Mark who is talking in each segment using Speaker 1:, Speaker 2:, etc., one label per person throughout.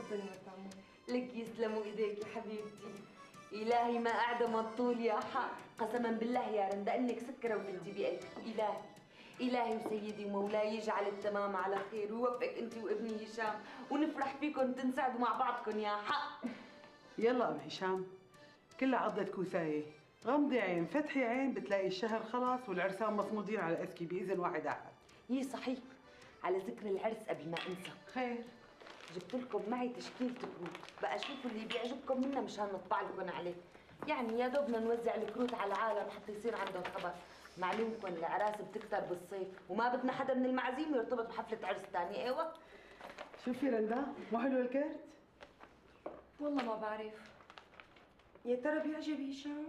Speaker 1: تفضلي مرت عمو.
Speaker 2: لك يسلموا ايديك يا حبيبتي. الهي ما قاعده مطول يا حق، قسما بالله يا رندا انك سكره وبنتي بقلبي. الهي الهي وسيدي ومولاي يجعل التمام على خير ويوفقك انت وابني هشام ونفرح فيكم تنسعدوا مع بعضكم يا حق.
Speaker 3: يلا ام هشام، كلها عضة كوساية، غمضي عين فتحي عين بتلاقي الشهر خلاص والعرسان مصمودين على اسكي باذن واحد احد.
Speaker 2: يي صحيح، على ذكر العرس قبل ما انسى،
Speaker 3: خير؟
Speaker 2: جبت لكم معي تشكيلة كروت، بقى شوفوا اللي بيعجبكم منها مشان نطبع لكم عليه. يعني يا دوبنا نوزع الكروت على العالم حتى يصير عندهم خبر. معلومكم الأعراس بتكتر بالصيف وما بدنا حدا من المعازيم يرتبط بحفلة عرس ثانية. ايوه
Speaker 3: شوفي رندا، مو حلو الكرت؟
Speaker 1: والله ما بعرف، يا ترى بيعجب هشام؟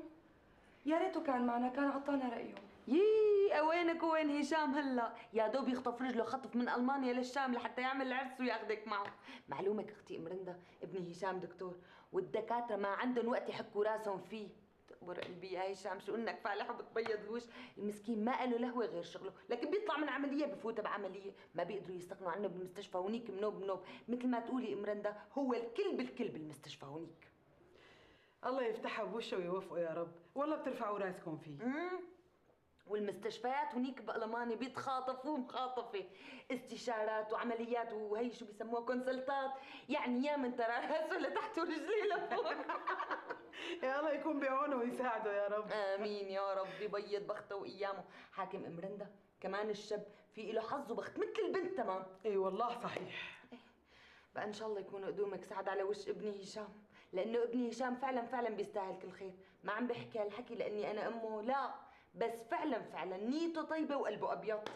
Speaker 1: يا ريته كان معنا، كان عطانا رأيه.
Speaker 2: يي وينك وين هشام هلا؟ يا دوب يخطف رجله خطف من المانيا للشام لحتى يعمل العرس وياخذك معه. معلومك اختي ام رندا، ابني هشام دكتور والدكاتره ما عندهم وقت يحكوا راسهم فيه. تقبر قلبي يا هشام، شو انك فالح وبتبيض الوش. المسكين ما له لهوه غير شغله، لكن بيطلع من عمليه بفوت بعمليه، ما بيقدروا يستغنوا عنه بالمستشفى هونيك منوب. مثل ما تقولي ام رندا، هو الكل بالكل بالمستشفى هونيك.
Speaker 3: الله يفتحها بوشه ويوفقه يا رب، والله بترفعوا راسكم فيه.
Speaker 2: والمستشفيات هنيك بألمانيا بيتخاطفوا مخاطفة، استشارات وعمليات وهي شو بيسموها كونسلتات، يعني يا من ترى راسه لتحت ورجليه لفوق.
Speaker 3: يا الله يكون بعونه ويساعده يا رب.
Speaker 2: امين يا رب، يبيض بخته وايامه. حاكم ام رندا كمان الشاب في له حظ وبخت مثل البنت تمام.
Speaker 3: اي والله صحيح.
Speaker 2: بقى ان شاء الله يكونوا قدومك سعد على وش ابني هشام، لانه ابني هشام فعلا بيستاهل كل خير. ما عم بحكي هالحكي لاني انا امه، لا، بس فعلا نيته طيبه وقلبه ابيض.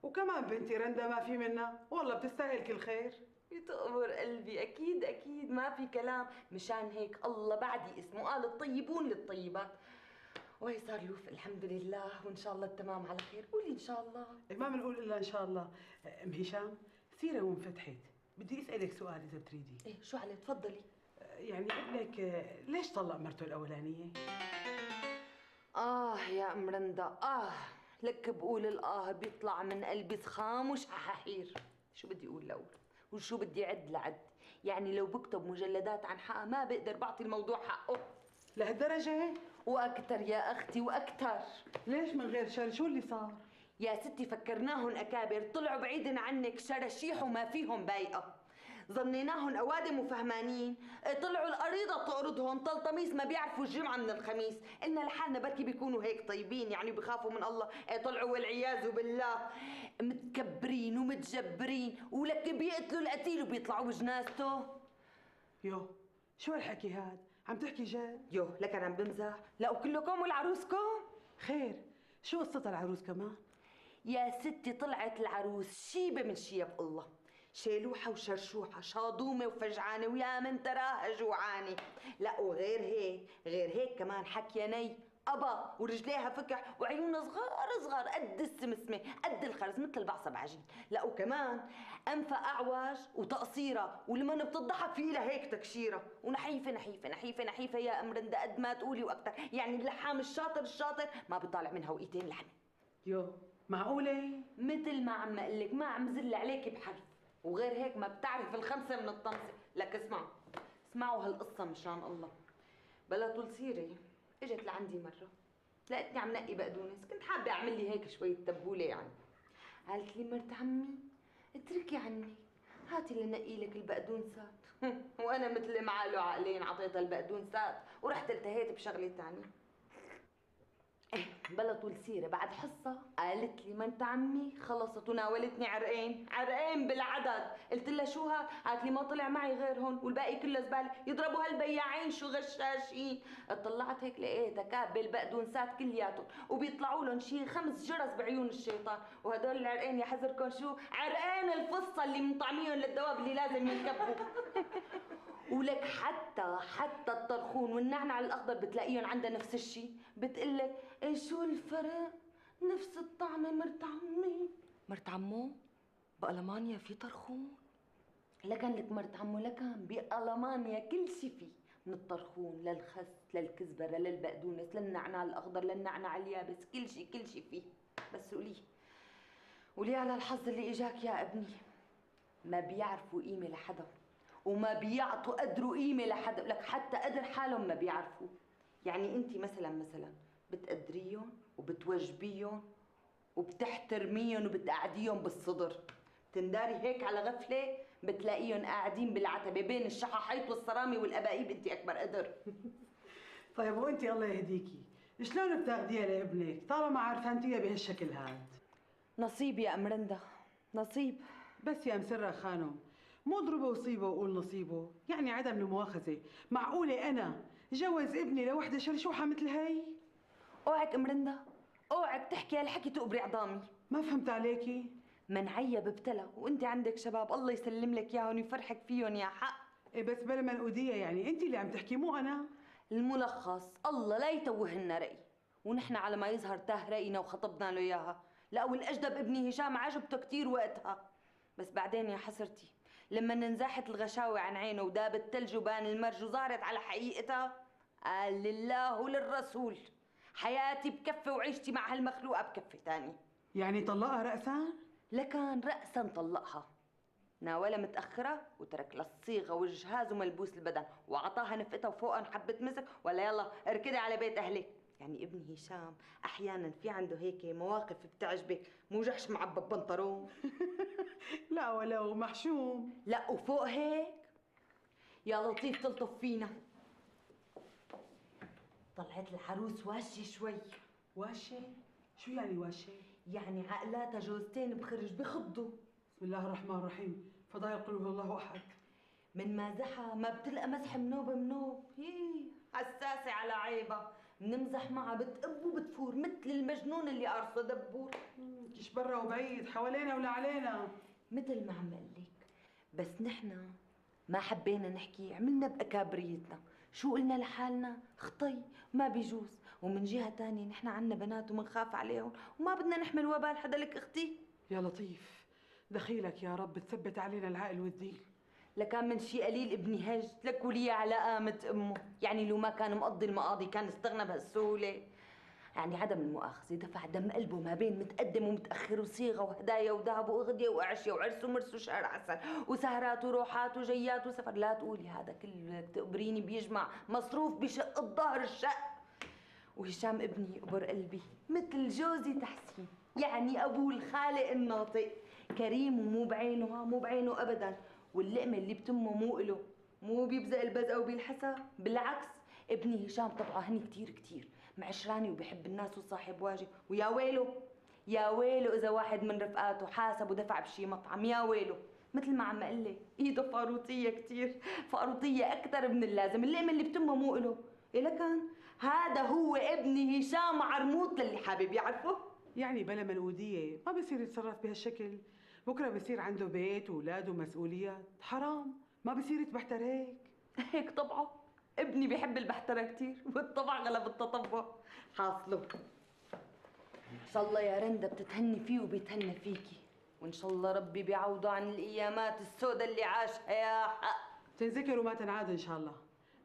Speaker 3: وكمان بنتي رندا ما في منها، والله بتستاهل كل خير.
Speaker 2: يتقبر قلبي، اكيد ما في كلام. مشان هيك الله بعدي اسمه قال الطيبون للطيبات، وهي صار يوفق الحمد لله، وان شاء الله التمام على خير. قولي ان شاء الله.
Speaker 3: ما بنقول الا ان شاء الله. ام هشام، سيره وانفتحت، بدي اسالك سؤال اذا بتريدي.
Speaker 2: ايه شو عليه؟ تفضلي.
Speaker 3: يعني ابنك ليش طلق مرته الاولانيه؟
Speaker 2: يا ام رندا، لك بقول الاه بيطلع من قلبي سخام وشحاحير. شو بدي اقول لاقول وشو بدي عد لعد. يعني لو بكتب مجلدات عن حقها ما بقدر بعطي الموضوع حقه.
Speaker 3: لهالدرجه؟
Speaker 2: واكثر يا اختي واكثر.
Speaker 3: ليش من غير شر؟ شو اللي صار؟
Speaker 2: يا ستي فكرناهم اكابر، طلعوا بعيدن عنك شرشيح وما فيهم بايقه. ظنيناهم اوادم وفهمانين، طلعوا القريضه تقرضهم طلطميس ما بيعرفوا الجمعه من الخميس. قلنا لحالنا بركي بيكونوا هيك طيبين، يعني بخافوا من الله. طلعوا والعياذ بالله متكبرين ومتجبرين، ولك بيقتلوا القتيل وبيطلعوا بجنازته.
Speaker 3: يو شو هالحكي هاد؟ عم تحكي جد؟
Speaker 2: يو لكن عم بمزح؟ لا وكلكم والعروسكم؟
Speaker 3: خير، شو قصة العروس كمان؟
Speaker 2: يا ستي طلعت العروس شيبه من شيب الله، شيلوحة وشرشوحة، شاضومة وفجعانة، ويا من تراها جوعانة. لا وغير هيك كمان حكياني أبا، ورجليها فكح، وعيونها صغار قد السمسمة، قد الخرز مثل البعصة بعجين. لا وكمان أنفها أعوج وتقصيرة، ولما بتضحك في لها هيك تكشيرة، ونحيفة يا أم رندا قد ما تقولي وأكتر. يعني اللحام الشاطر ما بيطالع منها وقيتين لحمة.
Speaker 3: يو معقولة؟
Speaker 2: مثل ما عم أقلك، ما عم زل عليك بحرف. وغير هيك ما بتعرف الخمسة من الطمسة. لك اسمعوا هالقصة مشان الله. بلا طول سيرة، اجت لعندي مرة لقيتني عم نقي بقدونس، كنت حابة اعمل لي هيك شوية تبولة يعني. قالت لي مرت عمي اتركي عني، هاتي لنقي لك البقدونسات. وانا مثل ما عقله عقلين عطيتها البقدونسات ورحت التهيت بشغلة ثانية. بلا طول سيرة، بعد حصة قالت لي مرت عمي خلصت وناولتني عرقين بالعدد. قلت لها شو هاد؟ قالت لي ما طلع معي غيرهم والباقي كله زبالة، يضربوا هالبياعين شو غشاشين. اطلعت هيك لقيتها كاب البقدونسات كلياتهم، وبيطلعوا لهم شي 5 جرس بعيون الشيطان. وهدول العرقين يا حذركم شو؟ عرقين الفصة اللي مطعميهم للدواب اللي لازم ينكبوا. ولك حتى الطرخون والنعنع الاخضر بتلاقيهم عندها نفس الشيء. بتقلك ايه شو الفرق؟ نفس الطعمه مرت عمو بألمانيا في طرخون. لك مرت عمو بألمانيا كل شيء فيه، من الطرخون للخس للكزبره للبقدونس للنعناع الاخضر للنعناع اليابس، كل شيء فيه. بس قولي على الحظ اللي اجاك يا ابني. ما بيعرفوا قيمه لحدا، وما بيعطوا قدر وقيمه لحدا، لك حتى قدر حالهم ما بيعرفوا. يعني انت مثلا بتقدريهم وبتوجبيهم وبتحترميهم وبتقعديهم بالصدر، تنداري هيك على غفله بتلاقيهم قاعدين بالعتبه بين الشحاحيط والصرامي والابايب، انت اكبر قدر.
Speaker 3: طيب وانت الله يهديكي، شلون بتاخديها لابنك طالما عارفانتيها بهالشكل هاد؟
Speaker 2: نصيب يا ام رندا، نصيب.
Speaker 3: بس يا مسرة خانم، مو اضربه وصيبه وقول نصيبه، يعني عدم المؤاخذة، معقولة أنا جوز ابني لوحدة شرشوحة مثل هي؟
Speaker 2: اوعك ام رندا، اوعك تحكي هالحكي تقبري عظامي.
Speaker 3: ما فهمت عليكي؟
Speaker 2: من عيب ابتلى، وانت عندك شباب الله يسلم لك اياهم ويفرحك فيهم يا حق.
Speaker 3: إيه بس بلا منقودية، يعني أنت اللي عم تحكي مو أنا.
Speaker 2: الملخص الله لا يتوهنا رأي، ونحن على ما يظهر تاه رأينا وخطبنا له اياها. لا والأجدب ابني هشام عجبته كتير وقتها، بس بعدين يا حسرتي لما انزاحت الغشاوة عن عينه وداب التلج وبان المرج وظهرت على حقيقتها، قال لله وللرسول حياتي بكفة وعيشتي مع هالمخلوقة بكفة تاني.
Speaker 3: يعني طلقها رأسا؟
Speaker 2: لكان رأسا طلقها، ناولها متأخرة وترك لها الصيغة والجهاز وملبوس البدن وعطاها نفقتها وفوقها حبة مسك، ولا يلا اركضي على بيت أهلك. يعني ابني هشام أحيانا في عنده هيك مواقف بتعجبك، مو جحش معبب بنطلون.
Speaker 3: لا ولو محشوم.
Speaker 2: لا وفوق هيك يا لطيف تلطف فينا. طلعت العروس واشي شوي.
Speaker 3: واشة؟ شو يعني واشة؟
Speaker 2: يعني عقلاتها جوزتين بخرج بخضوا.
Speaker 3: بسم الله الرحمن الرحيم، فضايل قل هو الله أحد.
Speaker 2: من مازحها ما بتلقى مسح منوب منوب، هي حساسة على عيبها، بنمزح معها بتقب وبتفور مثل المجنون اللي قارصه دبور.
Speaker 3: كش برا وبعيد، حوالينا ولا علينا؟
Speaker 2: مثل ما عم قلك، بس نحن ما حبينا نحكي، عملنا بأكابريتنا، شو قلنا لحالنا؟ خطي ما بيجوز، ومن جهة تانية نحن عنا بنات ومنخاف عليهم وما بدنا نحمل وبال حدا. لك اختي
Speaker 3: يا لطيف، دخيلك يا رب تثبت علينا العقل والدين.
Speaker 2: لكان من شي قليل ابني هج لك ولي على قامة امه، يعني لو ما كان مقضي المقاضي كان استغنى بهالسهولة. يعني عدم المؤاخذة دفع دم قلبه ما بين متقدم ومتأخر وصيغة وهدايا وذهب وأغدية وأعشية وعرس ومرس وشهر عسل وسهرات وروحات وجيات وسفر. لا تقولي هذا كله تقبريني بيجمع مصروف بشق الظهر الشق. وهشام ابني قبر قلبي مثل جوزي تحسين، يعني أبوه الخالق الناطق، كريم ومو بعينه، مو بعينه أبداً، واللقمة اللي بتمه مو إله، مو بيبزق البزقة وبيلحسها، بالعكس ابني هشام طبعه هني كتير كتير معشراني وبيحب الناس وصاحب واجب. ويا ويله يا ويله إذا واحد من رفقاته حاسب ودفع بشي مطعم، يا ويله. مثل ما عم قلي ايده فاروطية كتير، فاروطية أكتر من اللازم، اللقمة اللي بتمه مو إله. إيه لكان هذا هو ابني هشام عرموط للي حابب يعرفه.
Speaker 3: يعني بلا منقودية ما بصير يتصرف بهالشكل، بكره بصير عنده بيت واولاد ومسؤوليات، حرام ما بصير يتبحتر هيك.
Speaker 2: هيك طبعه، ابني بيحب البحترة كتير والطبع غلب التطبع حاصله. ان شاء الله يا رندا بتتهني فيه وبيتهنى فيكي، وان شاء الله ربي بيعوضه عن الايامات السوداء اللي عاشها يا حق.
Speaker 3: تنذكر وما تنعاد ان شاء الله.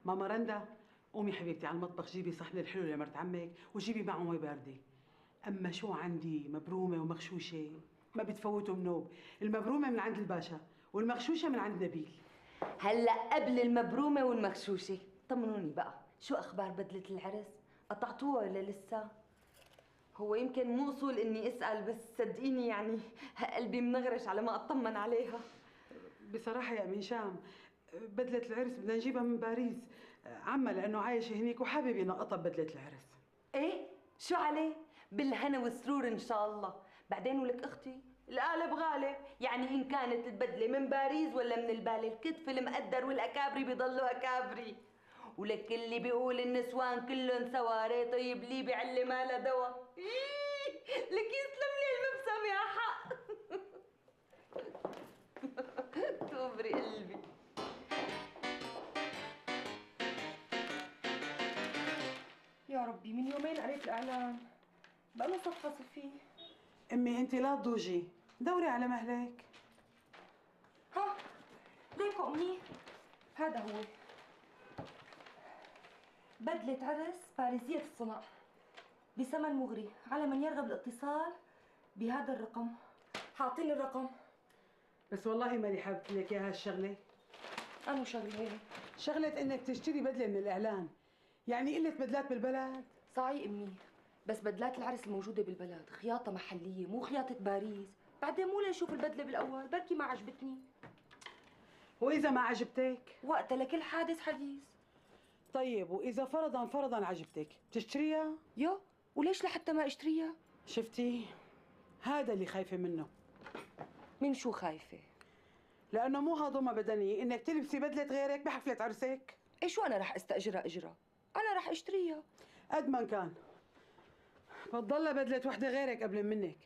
Speaker 3: ماما رندا قومي حبيبتي على المطبخ، جيبي صحن الحلو لمرت عمك وجيبي معه مي باردة. اما شو عندي مبرومة ومغشوشة ما بتفوتوا منوب، المبرومة من عند الباشا والمغشوشة من عند نبيل.
Speaker 2: هلا قبل المبرومه والمغشوشه طمنوني بقى، شو اخبار بدله العرس؟ قطعتوها ولا لسه؟ هو يمكن مو اصول اني اسال، بس صدقيني يعني قلبي منغرش على ما اطمن عليها.
Speaker 3: بصراحة يا أم هشام بدلة العرس بدنا نجيبها من باريس، عمها لأنه عايش هنيك وحابب ينقطها ببدلة العرس.
Speaker 2: ايه شو عليه؟ بالهنا والسرور ان شاء الله. بعدين ولك اختي القالب غالب، يعني ان كانت البدله من باريس ولا من البالي الكتف المقدر والاكابري بيضلوا اكابري. ولك اللي بيقول النسوان كلهم سواري طيب لي بعلي مالها دوا. لك يسلم لي المبسم يا حق. تبري قلبي.
Speaker 1: يا ربي من يومين قريت الإعلان بقى له صفحة فيه.
Speaker 3: أمي أنت لا تضوجي، دوري على مهلك.
Speaker 1: ها ليكو أمي، هذا هو بدلة عرس باريسية الصنع بثمن مغري، على من يرغب الاتصال بهذا الرقم. حاطين الرقم.
Speaker 3: بس والله ماني حابة لك إياها هالشغلة.
Speaker 1: أنا شغلة
Speaker 3: شغلة انك تشتري بدلة من الاعلان، يعني قلة بدلات بالبلد.
Speaker 1: صحيح أمي، بس بدلات العرس الموجودة بالبلد خياطة محلية مو خياطة باريس. بعدين مو لنشوف البدلة بالأول بركي ما عجبتني،
Speaker 3: واذا ما عجبتك؟
Speaker 1: وقتها لكل حادث حديث.
Speaker 3: طيب واذا فرضا عجبتك بتشتريها؟
Speaker 1: يو، وليش لحتى ما اشتريها؟
Speaker 3: شفتي؟ هذا اللي خايفة منه.
Speaker 1: من شو خايفة؟
Speaker 3: لانه مو هضومة بدني انك تلبسي بدلة غيرك بحفلة عرسك.
Speaker 1: إيه شو أنا رح استأجرها إجرة؟ أنا رح اشتريها.
Speaker 3: قد ما كان بتضلها بدلة وحدة غيرك قبل منك،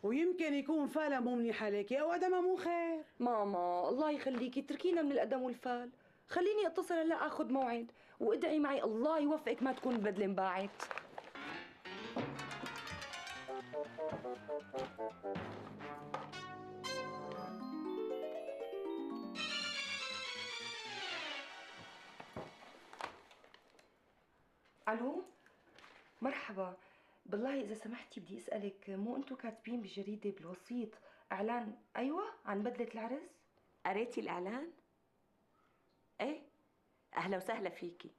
Speaker 3: ويمكن يكون فالها مو منيح عليكي او قدمها مو خير.
Speaker 1: ماما الله يخليكي اتركينا من القدم والفال، خليني اتصل هلا اخذ موعد وادعي معي الله يوفقك ما تكون البدله انباعت. الو، مرحبا. بالله اذا سمحتي بدي اسالك، مو انتم كاتبين بالجريده بالوسيط اعلان ايوه عن بدله العرس؟
Speaker 4: قريتي الإعلان؟ إيه؟ أهلا وسهلا فيكي.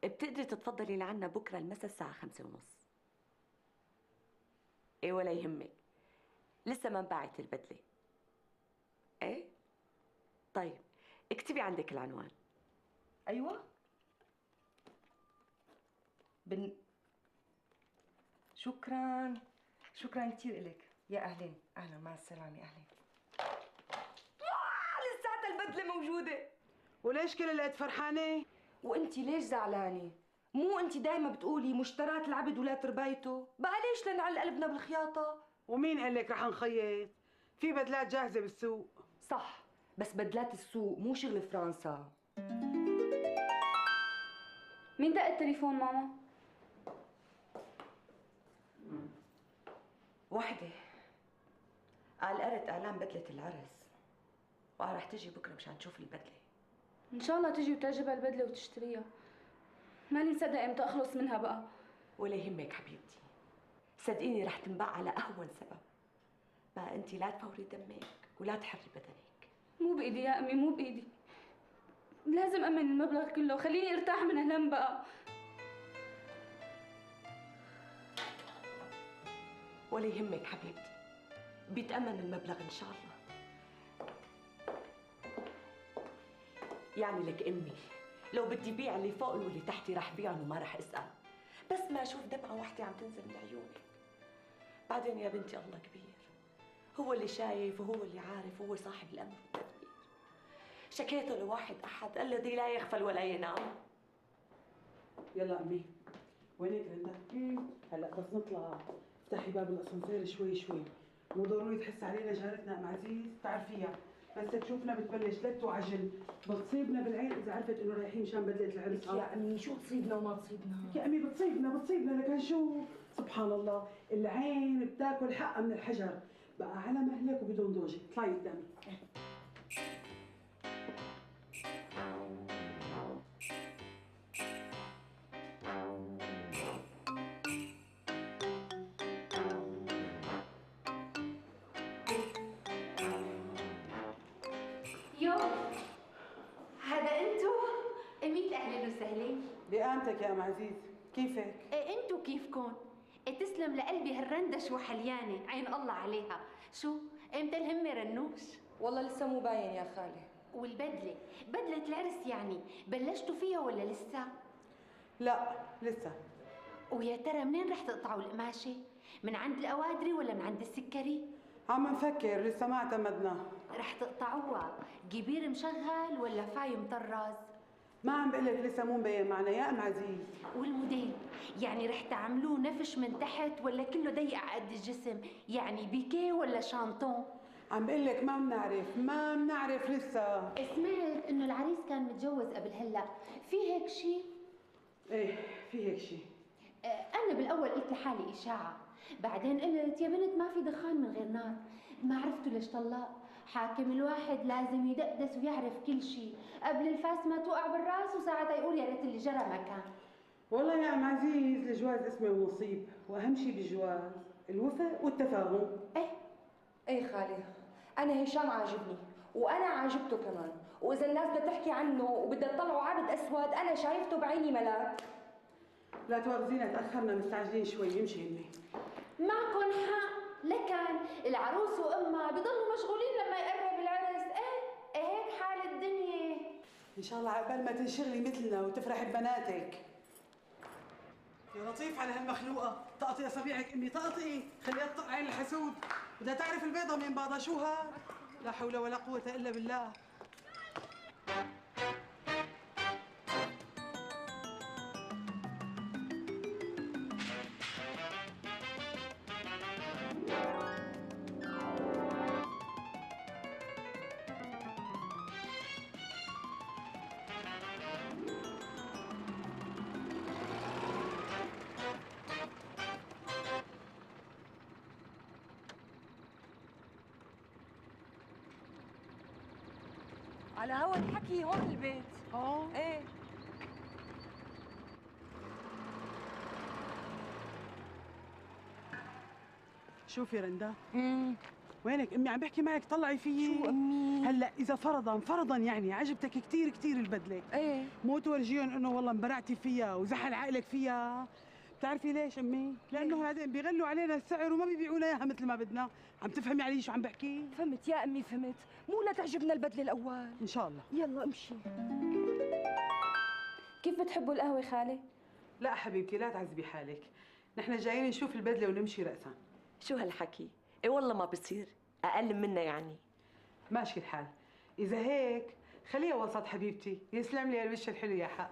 Speaker 4: بتقدري تتفضلي لعنا بكرة المساء الساعة 5:30. إيه ولا يهمك، لسه ما انباعت البدلة. إيه؟ طيب اكتبي عندك العنوان.
Speaker 1: ايوه شكرا، شكرا كثير لك. يا اهلين، اهلا مع السلامه، اهلين. لساتها البدله موجوده.
Speaker 3: وليش كل الوقت فرحانة؟
Speaker 1: وانت ليش زعلانه؟ مو انت دايما بتقولي مشترات العبد ولا تربايته؟ بقى ليش لنعلق قلبنا بالخياطه؟
Speaker 3: ومين قال لك رح نخيط؟ في بدلات جاهزة بالسوق.
Speaker 1: صح، بس بدلات السوق مو شغل فرنسا.
Speaker 5: مين دق التليفون ماما؟
Speaker 4: وحدة قال قرت إعلان بدلة العرس وقال رح تجي بكرة مشان تشوف البدلة.
Speaker 5: ان شاء الله تجي وتعجبها البدله وتشتريها. ماني مصدقه امتى اخلص منها بقى.
Speaker 4: ولا يهمك حبيبتي، صدقيني رح تنباع على أهون سبب. ما أنت لا تفوري دمك ولا تحري بدنك.
Speaker 5: مو بايدي يا امي، مو بايدي. لازم امن المبلغ كله، خليني ارتاح من هالهم بقى.
Speaker 4: ولا يهمك حبيبتي، بيتأمن المبلغ إن شاء الله. يعني لك أمي لو بدي بيع اللي فوق واللي تحتي رح بيعهم وما رح أسأل، بس ما أشوف دمعة واحدة عم تنزل من عيونك. بعدين يا بنتي الله كبير، هو اللي شايف وهو اللي عارف وهو صاحب الأمر والتدبير. شكيته لواحد أحد الذي لا يغفل ولا ينام.
Speaker 3: يلا أمي، وينك رندا؟ هلا بس نطلع افتحي باب الاسانسير شوي شوي، مو ضروري تحس علينا جارتنا ام عزيز، بتعرفيها بس تشوفنا بتبلش لت وعجل، بتصيبنا بالعين اذا عرفت انه رايحين مشان بدله العرس.
Speaker 1: يا امي شو تصيبنا وما تصيبنا؟
Speaker 3: يا امي بتصيبنا لك شو سبحان الله، العين بتاكل حقها من الحجر. بقى على مهلك وبدون ضوجه، اطلعي قدامي.
Speaker 6: يو، هذا انتو؟ ميت اهلا وسهلا.
Speaker 3: بقامتك يا ام عزيز، كيفك؟
Speaker 6: انتو كيفكن؟ تسلم لقلبي هالرندة شو حليانة، عين الله عليها. شو امتى الهمة رنوش؟
Speaker 1: والله لسه مو باين يا خالي.
Speaker 6: والبدلة، بدلة العرس يعني بلشتوا فيها ولا لسه؟
Speaker 3: لا لسه.
Speaker 6: ويا ترى منين رح تقطعوا القماشة؟ من عند الأوادري ولا من عند السكري؟
Speaker 3: عم نفكر، لسه ما اعتمدنا.
Speaker 6: رح تقطعوها جبير مشغل ولا فاي مطرز؟
Speaker 3: ما عم بقول لك لسه مو مبين معنا يا ام عزيز.
Speaker 6: والموديل يعني رح تعملوه نفش من تحت ولا كله ضيق على قد الجسم؟ يعني بيكي ولا شانطون؟
Speaker 3: عم بقول لك ما بنعرف لسه.
Speaker 6: سمعت انه العريس كان متجوز قبل هلا، في هيك شيء؟
Speaker 3: ايه في هيك شيء.
Speaker 6: انا بالاول قلت لحالي اشاعه، بعدين قلت يا بنت ما في دخان من غير نار. ما عرفتوا ليش طلاق. حاكم الواحد لازم يدقدس ويعرف كل شيء قبل الفاس ما توقع بالراس وساعتها يقول يا ريت اللي جرى ما كان.
Speaker 3: والله يا ام عزيز الجواز اسمه ونصيب، واهم شيء بالجواز الوفاء والتفاهم.
Speaker 1: ايه خالي، انا هشام عاجبني وانا عاجبته كمان، واذا الناس بدها تحكي عنه وبدها تطلعه عبد اسود، انا شايفته بعيني ملاك.
Speaker 3: لا تواخذينا، تاخرنا مستعجلين شوي، يمشي هني.
Speaker 6: معكن حق، لكن العروس وامها بضلوا مشغولين لما يقرب العرس. ايه هيك حال الدنيا.
Speaker 3: ان شاء الله عقبال ما تنشغلي مثلنا وتفرحي ببناتك. يا لطيف على هالمخلوقه، طقطي اصابعك امي، طقطي خليها تطق عين الحسود. بدها تعرف البيضه من باضشوها. لا حول ولا قوه الا بالله.
Speaker 1: على هوا الحكي هون البيت. ايه.
Speaker 3: شوفي رندا، وينك امي؟ عم بحكي معك طلعي فيي.
Speaker 1: شو امي؟
Speaker 3: هلا اذا فرضا يعني عجبتك كثير كثير البدله،
Speaker 1: ايه.
Speaker 3: مو تورجيهم انه والله انبرعتي فيها وزحل عقلك فيها. بتعرفي ليش امي؟ لانه بعدين بيغلوا علينا السعر وما بيبيعونا اياها مثل ما بدنا. عم تفهمي علي شو عم بحكي؟
Speaker 1: فهمت يا امي فهمت، مو لا تعجبنا البدله الاول.
Speaker 3: ان شاء الله.
Speaker 1: يلا امشي.
Speaker 5: كيف بتحبوا القهوة خالي؟
Speaker 3: لا حبيبتي لا تعذبي حالك، نحن جايين نشوف البدله ونمشي رأسا.
Speaker 4: شو هالحكي؟ ايه والله ما بصير، اقل منا يعني.
Speaker 3: ماشي الحال، اذا هيك خليها وسط حبيبتي. يسلم لي الوش الحلو يا حق.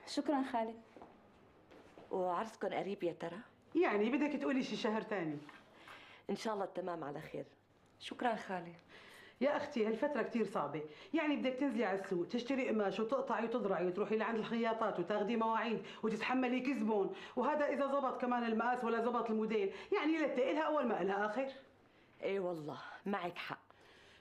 Speaker 5: شكرا خالي.
Speaker 4: وعرسكم قريب يا ترى؟
Speaker 3: يعني بدك تقولي شي شهر تاني.
Speaker 4: ان شاء الله تمام على خير.
Speaker 1: شكرا خالي.
Speaker 3: يا اختي هالفترة كثير صعبة، يعني بدك تنزلي على السوق تشتري قماش وتقطعي وتضرعي وتروحي لعند الخياطات وتاخذي مواعيد وتتحملي كزبون، وهذا اذا زبط كمان المقاس ولا زبط الموديل، يعني لا تقلها اول ما لها اخر.
Speaker 4: ايه والله معك حق.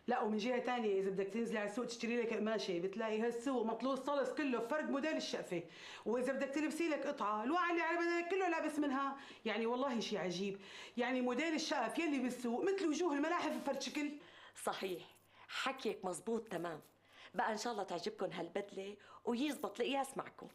Speaker 3: لا ومن جهة ثانية إذا بدك تنزلي على السوق تشتري لك قماشة، بتلاقي هالسوق مطلوب صلص كله فرق موديل الشقفة، وإذا بدك تلبسي لك قطعة الوعي اللي على بدنك كله لابس منها، يعني والله شيء عجيب، يعني موديل الشقف يلي بالسوق مثل وجوه الملاحف فرد شكل.
Speaker 4: صحيح، حكيك مزبوط تمام. بقى ان شاء الله تعجبكم هالبدله ويزبط القياس معكم.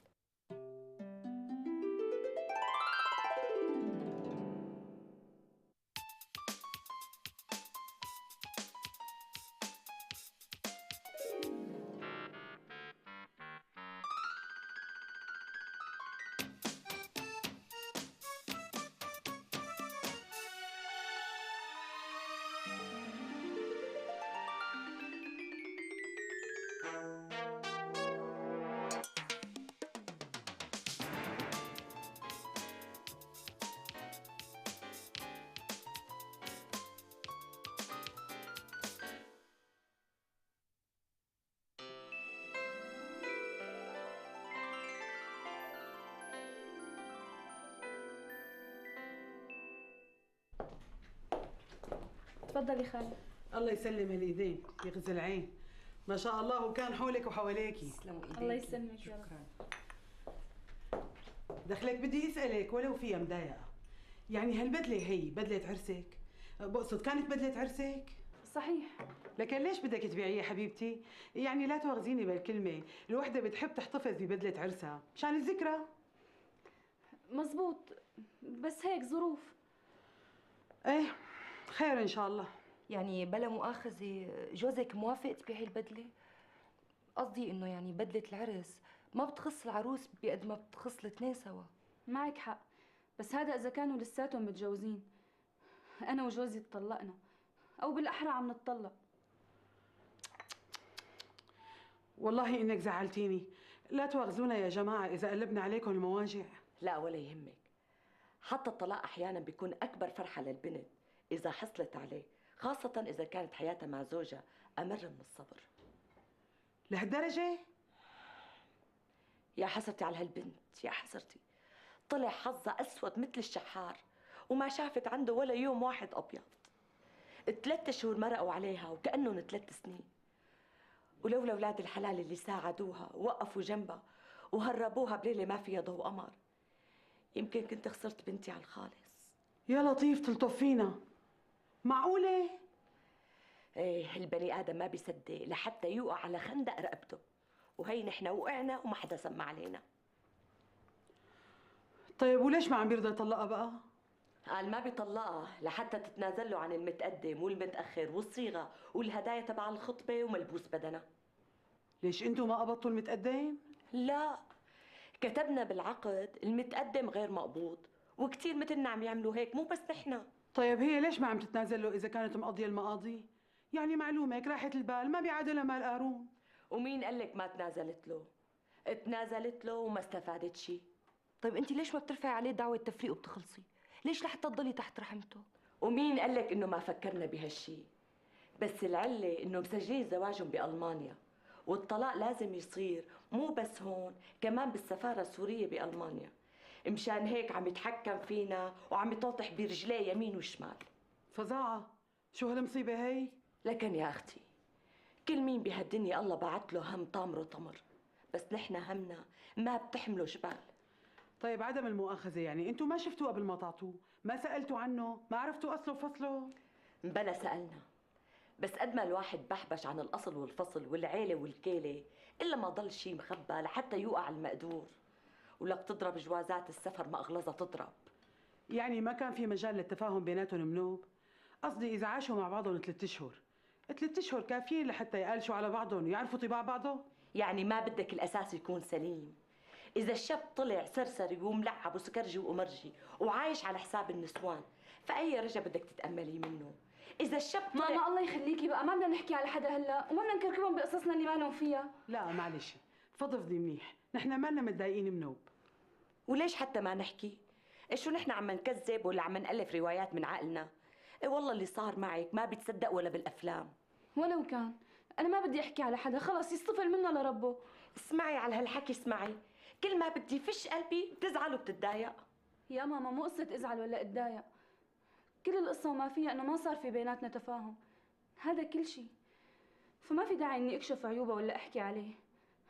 Speaker 5: تفضلي خالي.
Speaker 3: الله يسلم هالايدين يغزي العين، ما شاء الله وكان حولك وحواليكي.
Speaker 1: تسلموا ايديك.
Speaker 5: الله يسلمك يا رب.
Speaker 3: دخلك بدي اسالك ولو فيها مضايقه، يعني هالبدله هي بدله عرسك؟ بقصد كانت بدله عرسك؟
Speaker 5: صحيح.
Speaker 3: لكن ليش بدك تبيعيها حبيبتي؟ يعني لا تواخذيني بالكلمه، الوحده بتحب تحتفظ ببدله عرسها مشان الذكرى.
Speaker 5: مزبوط، بس هيك ظروف.
Speaker 3: ايه خير ان شاء الله.
Speaker 1: يعني بلا مؤاخذة جوزك موافق تبيعي البدلة؟ قصدي انه يعني بدلة العرس ما بتخص العروس بقد ما بتخص الاثنين سوا.
Speaker 5: معك حق، بس هذا إذا كانوا لساتهم متجوزين. أنا وجوزي اتطلقنا، أو بالأحرى عم نتطلق.
Speaker 3: والله انك زعلتيني، لا تواخذونا يا جماعه اذا قلبنا عليكم المواجع.
Speaker 4: لا ولا يهمك، حتى الطلاق احيانا بيكون اكبر فرحه للبنت اذا حصلت عليه، خاصه اذا كانت حياتها مع زوجها امر من الصبر.
Speaker 3: لهالدرجه؟
Speaker 4: يا حسرتي على هالبنت، يا حسرتي، طلع حظها اسود مثل الشحار وما شافت عنده ولا يوم واحد ابيض. 3 شهور مرقوا عليها وكانهم 3 سنين، ولولا اولاد الحلال اللي ساعدوها ووقفوا جنبها وهربوها بليله ما فيها ضوء قمر، يمكن كنت خسرت بنتي على الخالص.
Speaker 3: يا لطيف تلطف فينا، معقوله؟
Speaker 4: ايه البني آدم ما بيصدق لحتى يوقع على خندق رقبته، وهي نحن وقعنا وما حدا سمع علينا.
Speaker 3: طيب وليش ما عم بيرضى يطلقها بقى؟
Speaker 4: قال ما بيطلقها لحتى تتنازل له عن المتقدم والمتأخر والصيغة والهدايا تبع الخطبة وملبوس بدنها.
Speaker 3: ليش انتم ما قبضتوا المتقدم؟
Speaker 4: لا، كتبنا بالعقد المتقدم غير مقبوض، وكتير مثلنا عم يعملوا هيك، مو بس نحن.
Speaker 3: طيب هي ليش ما عم تتنازل له اذا كانت مقضيه المقاضي؟ يعني معلومك راحة البال ما بيعادلها مال قارون.
Speaker 4: ومين قال لك ما تنازلت له؟ تنازلت له وما استفادت شيء.
Speaker 1: طيب انت ليش ما بترفعي عليه دعوه تفريق وبتخلصي؟ ليش لحتى تضلي تحت رحمته؟
Speaker 4: ومين قال لك انه ما فكرنا بهالشيء؟ بس العله انه مسجلين زواجهم بالمانيا، والطلاق لازم يصير مو بس هون، كمان بالسفاره السوريه بالمانيا. مشان هيك عم يتحكم فينا وعم يطوطح برجليه يمين وشمال.
Speaker 3: فظاعة، شو هالمصيبة هي؟
Speaker 4: لكن يا اختي، كل مين بهالدنيا الله بعت له هم طامره طمر، بس نحن همنا ما بتحمله جبال.
Speaker 3: طيب عدم المؤاخذة يعني انتم ما شفتوه قبل ما تعطوه؟ ما سألتوا عنه؟ ما عرفتوا أصله وفصله؟
Speaker 4: بلا سألنا، بس قد ما الواحد بحبش عن الأصل والفصل والعيلة والكيلة إلا ما ضل شي مخبى لحتى يوقع المقدور. ولك تضرب جوازات السفر ما أغلظها تضرب.
Speaker 3: يعني ما كان في مجال للتفاهم بيناتهم منوب؟ قصدي إذا عاشوا مع بعضهم 3 أشهر، 3 أشهر كافيين لحتى يقالشوا على بعضهم ويعرفوا طباع بعضهم؟
Speaker 4: يعني ما بدك الأساس يكون سليم؟ إذا الشاب طلع سرسري وملعب وسكرجي وأمرجي وعايش على حساب النسوان، فأي رجا بدك تتأملي منه؟ إذا الشاب طلع...
Speaker 5: ماما الله يخليكي بقى، ما بدنا نحكي على حدا هلا، وما بدنا نكركبهم بقصصنا اللي ما لهم فيها.
Speaker 3: لا معلش، فضفضي منيح، نحن مالنا متضايقين منوب.
Speaker 4: وليش حتى ما نحكي؟ شو نحن عم نكذب ولا عم نألف روايات من عقلنا؟ إيه والله اللي صار معك ما بيتصدق ولا بالأفلام.
Speaker 5: ولو كان، أنا ما بدي أحكي على حدا، خلص يصطفل منا لربه.
Speaker 4: اسمعي على هالحكي، اسمعي. كل ما بدي فش قلبي بتزعل وبتتضايق.
Speaker 5: يا ماما مو قصة أزعل ولا أتضايق، كل القصة وما فيها إنه ما صار في بيناتنا تفاهم، هذا كل شيء. فما في داعي إني أكشف عيوبه ولا أحكي عليه.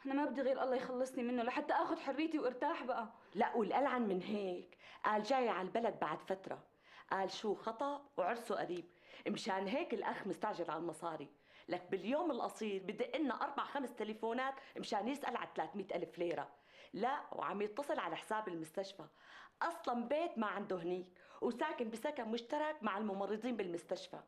Speaker 5: أنا ما بدي غير الله يخلصني منه لحتى آخذ حريتي وارتاح بقى.
Speaker 4: لا، والألعن من هيك قال جاي على البلد بعد فترة، قال شو خطب وعرسه قريب، مشان هيك الأخ مستعجل على المصاري. لك باليوم القصير بدق لنا 4-5 تليفونات مشان يسأل على 300,000 ليرة. لا، وعم يتصل على حساب المستشفى، أصلا بيت ما عنده هنيك، وساكن بسكن مشترك مع الممرضين بالمستشفى.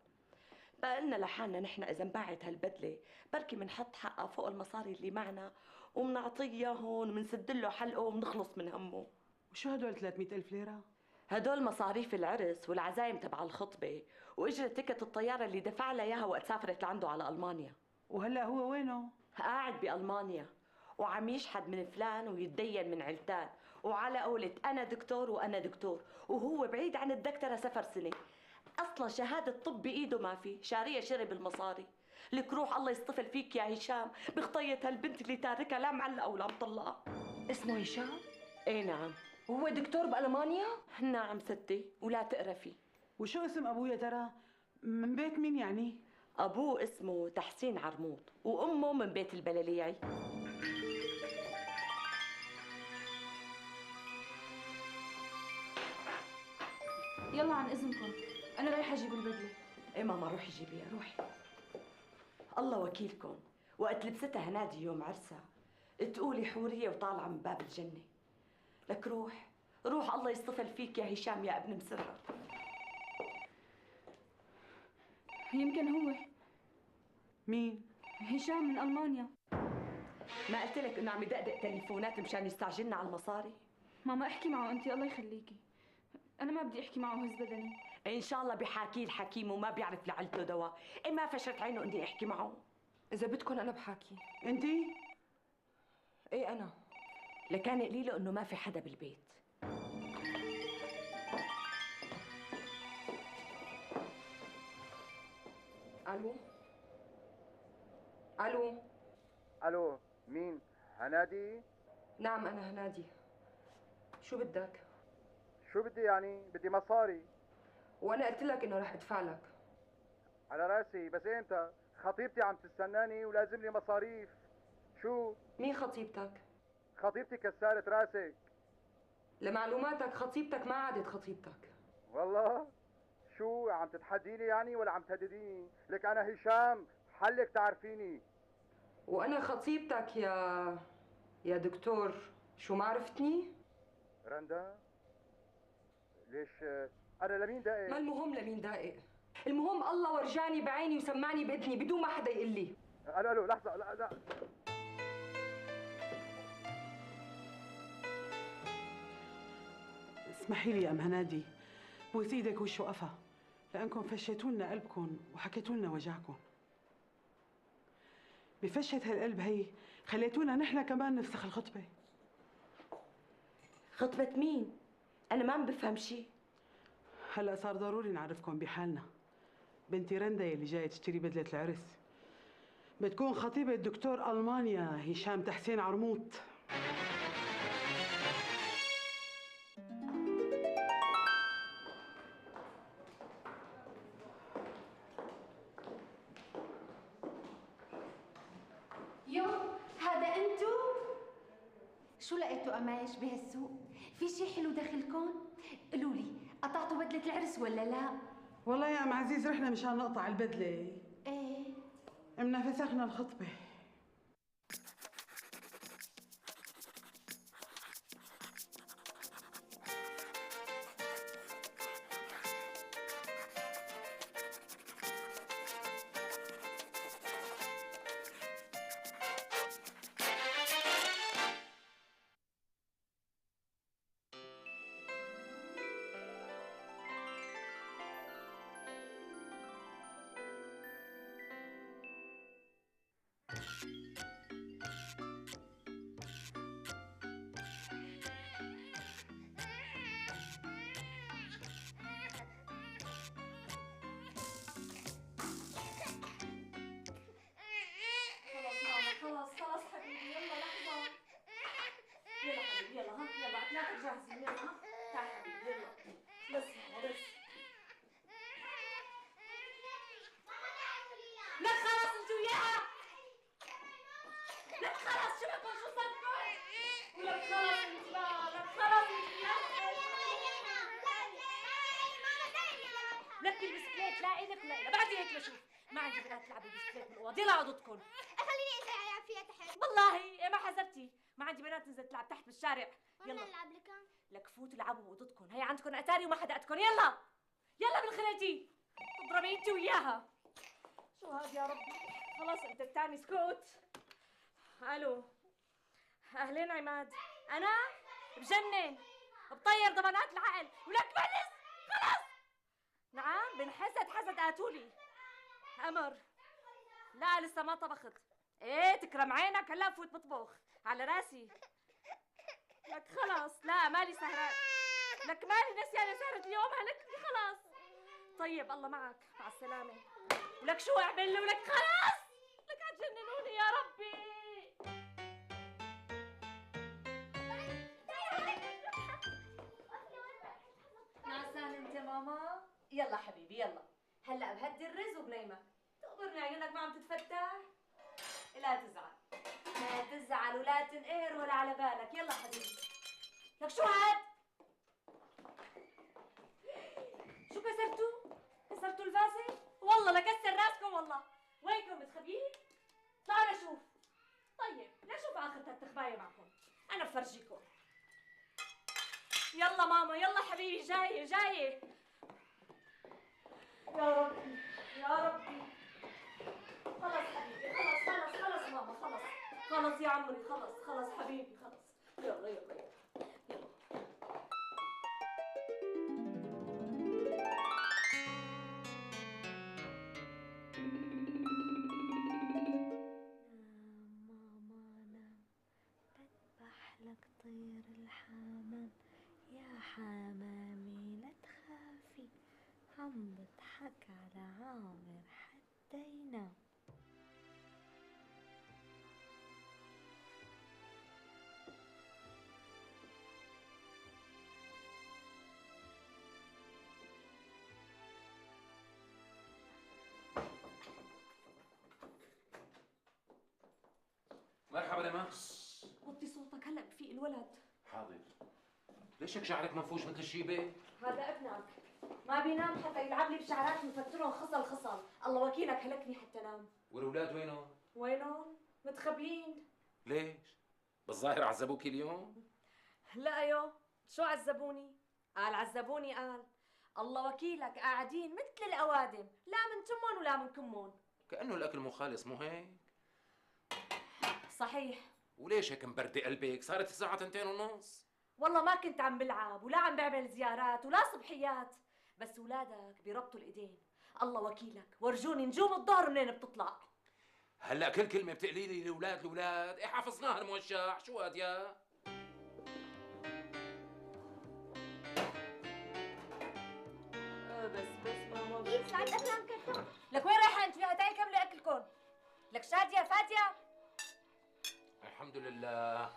Speaker 4: فقلنا لحالنا نحن إذا انباعت هالبدلة بركي منحط حقها فوق المصاري اللي معنا ومنعطيه إياهم ومنسد له حلقه ومنخلص من همه.
Speaker 3: وشو هدول 300,000 ليرة؟
Speaker 4: هدول مصاريف العرس والعزايم تبع الخطبة وإجرة تكت الطيارة اللي دفع لها إياها وقت سافرت لعنده على ألمانيا.
Speaker 3: وهلا هو وينه؟
Speaker 4: قاعد بألمانيا وعم يشحد من فلان ويتدين من علتان، وعلى قولة أنا دكتور وأنا دكتور، وهو بعيد عن الدكتورة 0 سنة. أصلا شهادة طب بإيده ما في، شارية شرب المصاري. لك روح الله يصطفل فيك يا هشام بخطية هالبنت اللي تاركها لا معلقة ولا مطلقة.
Speaker 1: اسمه هشام؟
Speaker 4: ايه نعم.
Speaker 1: وهو دكتور بألمانيا؟
Speaker 4: نعم ستي، ولا تقرفي.
Speaker 3: وشو اسم أبويا ترى؟ من بيت مين يعني؟
Speaker 4: أبوه اسمه تحسين عرموط، وأمه من بيت البلاليعي.
Speaker 5: يلا عن إذنكم، أنا رايحة أجيب البدلة.
Speaker 4: ايه ماما روحي جيبيها، روحي. الله وكيلكم، وقت لبستها هنادي يوم عرسها تقولي حورية وطالعة من باب الجنة. لك روح روح، الله يصطفل فيك يا هشام يا ابن مسرة.
Speaker 5: يمكن هو
Speaker 3: مين؟
Speaker 5: هشام من ألمانيا.
Speaker 4: ما قلت لك انه عم يدقدق تليفونات مشان يستعجلنا على المصاري؟
Speaker 5: ماما احكي معه أنت الله يخليكي، أنا ما بدي أحكي معه هز بدني.
Speaker 4: ان شاء الله بحاكي الحكيم وما بيعرف لعلته دواء. ايه ما فشت عينه اني احكي معه؟
Speaker 1: إذا بدكم أنا بحاكي.
Speaker 3: أنتي؟
Speaker 1: إيه أنا.
Speaker 4: لكان قليله انه ما في حدا بالبيت.
Speaker 1: ألو؟ ألو؟
Speaker 7: الو، مين؟ هنادي؟
Speaker 1: نعم أنا هنادي. شو بدك؟
Speaker 7: شو بدي يعني؟ بدي مصاري.
Speaker 1: وأنا قلت لك إنه رح أدفع لك.
Speaker 7: على راسي، بس امتى؟ خطيبتي عم تستناني ولازم لي مصاريف. شو؟
Speaker 1: مين خطيبتك؟
Speaker 7: خطيبتي كسارة راسك.
Speaker 1: لمعلوماتك خطيبتك ما عادت خطيبتك.
Speaker 7: والله؟ شو عم تتحديني يعني ولا عم تهدديني؟ لك انا هشام حلك تعرفيني.
Speaker 1: وانا خطيبتك يا دكتور، شو ما عرفتني؟
Speaker 7: رندا ليش انا لمين دقيق؟
Speaker 1: ما المهم لمين دقيق، المهم الله ورجاني بعيني وسمعني باذني بدون ما حدا يقول لي.
Speaker 7: الو لحظه، لا
Speaker 3: اسمحي لي يا ام هنادي، بوس ايدك وش وقفها، لانكم فشيتوا لنا قلبكم وحكيتوا لنا وجعكم. بفشة هالقلب هي خليتونا نحن كمان نفسخ الخطبه.
Speaker 4: خطبة مين؟ أنا ما عم بفهم شيء.
Speaker 3: هلا صار ضروري نعرفكم بحالنا. بنتي رندا يلي جايه تشتري بدله العرس بتكون خطيبه الدكتور المانيا هشام تحسين عرموط.
Speaker 6: يو هذا انتو؟ شو لقيتوا قماش بهالسوق؟ في شي حلو داخلكم؟ قولوا لي قطعتوا بدلة العرس ولا لا؟
Speaker 3: والله يا ام عزيز رحنا مشان نقطع البدله،
Speaker 6: ايه
Speaker 3: فسخنا الخطبه.
Speaker 5: خلاص حبيبي، يلا لحظة. يلا حبيبي يلا، ها يلا أكلاتك جاهزين، يلا ها تعال حبيبي يلا. بس ماما بس. لك خلاص انت وياها. لك خلاص شو بكون شو صدقوا؟ ولك خلاص انت بقى، لك خلاص انت وياها. لك البسكليت لا إلك ولا إلها، بعد هيك لشوف ما عندي بنات تلعبوا بالبسكليت بالأوضة، يلا عضتكم.
Speaker 8: خليني ألعب فيها تحت.
Speaker 5: والله إيه ما حسبتي، ما عندي بنات تنزل تلعب تحت بالشارع.
Speaker 8: يلا نلعب لكم.
Speaker 5: لك فوتوا العبوا بأوضتكم، هي عندكم أتاري وما حدا أتكم، يلا يلا بالخليتي تضربي انت وياها. شو هاد يا ربي؟ خلاص انت الثاني سكوت. الو اهلين عماد، انا بجنن بطير ضمانات العقل ولك بلس خلص. نعم بنحسد حسد قاتولي امر. لا لسه ما طبخت. ايه تكرم عينك هلا بفوت بطبخ على راسي. لك خلاص لا مالي سهران، لك مالي نسيانة سهرة اليوم هلكني خلاص. طيب الله معك مع السلامة. ولك شو اعمل له؟ ولك خلاص لك هتجننوني يا ربي. نعسان انت ماما؟ يلا حبيبي يلا، هلا بهدي الرز وبنيمة. تقبرني عيونك ما عم تتفتح؟ لا تزعل لا تزعل ولا تنقهر ولا على بالك. يلا حبيبي. لك شو هاد؟ شو كسرتوا؟ كسرتوا الفازة؟ والله لكسر راسكم والله. وينكم متخبيين؟ طلعوا لشوف. طيب لشوف آخرة التخباية معكم، أنا بفرجيكم. يلا ماما يلا حبيبي، جاية جاية. يا ربي يا ربي. خلص حبيبي خلص ماما خلص يا عمري خلص حبيبي خلص. يلا يلا يلا يلا.
Speaker 8: لك طير الحمام يا حمامي لا تخافي، عم بضحك على عامر حتى ينام.
Speaker 9: مرحبا يا
Speaker 5: وطي صوتك هلا بفيق الولد.
Speaker 9: حاضر. ليش هيك شعرك منفوش مثل الشيبه؟
Speaker 5: هذا ابنك ما بينام حتى يلعب لي بشعرات مفترهم خصل.
Speaker 10: الله وكيلك هلكني حتى نام.
Speaker 9: والأولاد وينهم؟
Speaker 10: وينهم؟ متخبيين.
Speaker 9: ليش؟ بالظاهر عذبوكي اليوم؟
Speaker 10: لا يو، شو عذبوني؟ قال عذبوني قال. الله وكيلك قاعدين مثل الأوادم، لا من تمون ولا من كمون.
Speaker 9: كأنه الأكل مو خالص، مو هيك؟
Speaker 10: صحيح.
Speaker 9: وليش هيك مبردة قلبك؟ صارت الساعة 2:30.
Speaker 10: والله ما كنت عم بلعب ولا عم بعمل زيارات ولا صبحيات، بس ولادك بيربطوا الإيدين. الله وكيلك ورجوني نجوم الظهر منين بتطلع.
Speaker 9: هلا كل كلمة بتقلي لي الأولاد الأولاد، إيه حافظناها الموشح، شو هاد يا؟
Speaker 10: بس ماما
Speaker 8: كيف ساعات أكل عم كرتون؟
Speaker 10: لك وين رايحة أنت فيها؟ تعي كملي أكلكم. لك شادية فادية؟
Speaker 9: الحمد لله.